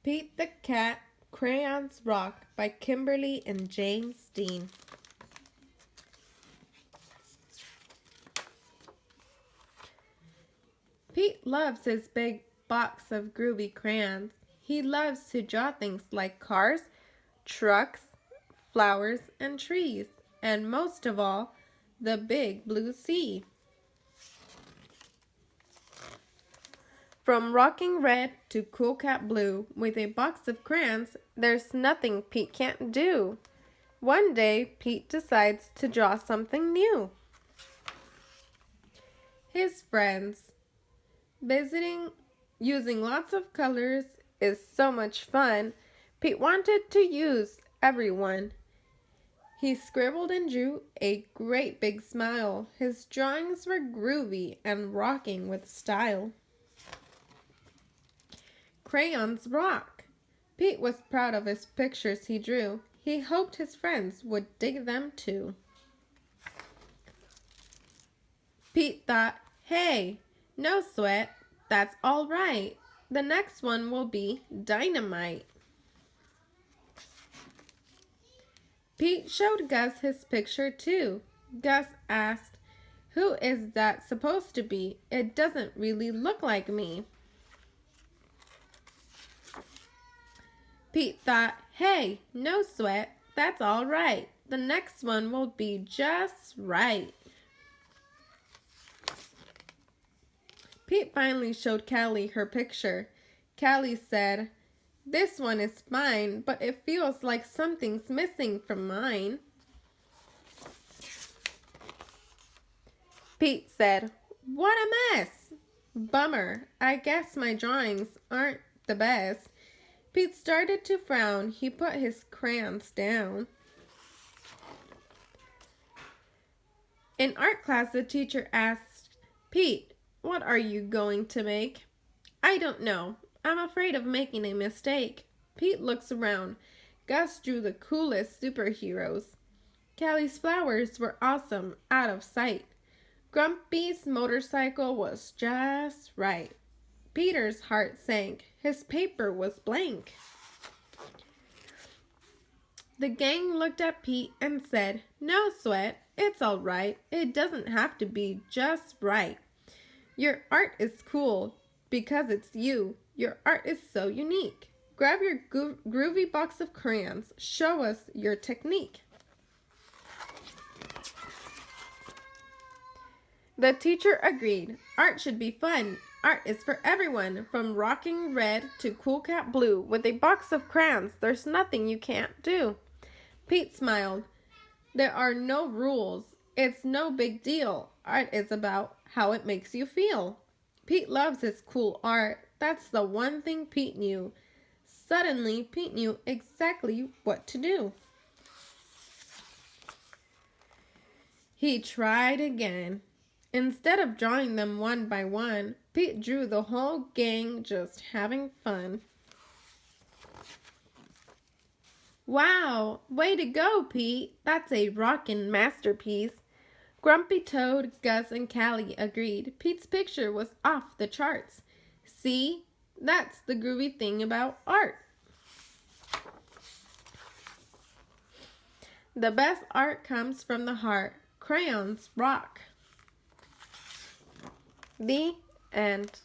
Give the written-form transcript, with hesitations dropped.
Pete the Cat, Crayons Rock by Kimberly and James Dean. Pete loves his big box of groovy crayons. He loves to draw things like cars, trucks, flowers, and trees, and most of all, the big blue sea. From rocking red to cool cat blue, with a box of crayons, there's nothing Pete can't do. One day, Pete decides to draw something new. His friends. Visiting using lots of colors is so much fun. Pete wanted to use everyone. He scribbled and drew a great big smile. His drawings were groovy and rocking with style. Crayons rock. Pete was proud of his pictures he drew. He hoped his friends would dig them too. Pete thought, hey, no sweat, that's all right. The next one will be dynamite. Pete showed Gus his picture too. Gus asked, who is that supposed to be? It doesn't really look like me. Pete thought, hey, no sweat, that's all right. The next one will be just right. Pete finally showed Callie her picture. Callie said, this one is fine, but it feels like something's missing from mine. Pete said, what a mess. Bummer, I guess my drawings aren't the best. Pete started to frown. He put his crayons down. In art class, the teacher asked, Pete, what are you going to make? I don't know. I'm afraid of making a mistake. Pete looks around. Gus drew the coolest superheroes. Callie's flowers were awesome, out of sight. Grumpy's motorcycle was just right. Peter's heart sank. His paper was blank. The gang looked at Pete and said, no sweat, it's all right. It doesn't have to be just right. Your art is cool because it's you. Your art is so unique. Grab your groovy box of crayons. Show us your technique. The teacher agreed. Art should be fun. Art is for everyone, from rocking red to cool cat blue. With a box of crayons, there's nothing you can't do. Pete smiled. There are no rules. It's no big deal. Art is about how it makes you feel. Pete loves his cool art. That's the one thing Pete knew. Suddenly, Pete knew exactly what to do. He tried again. Instead of drawing them one by one, Pete drew the whole gang just having fun. Wow, way to go, Pete. That's a rockin' masterpiece. Grumpy Toad, Gus, and Callie agreed. Pete's picture was off the charts. See, that's the groovy thing about art. The best art comes from the heart. Crayons rock. The end.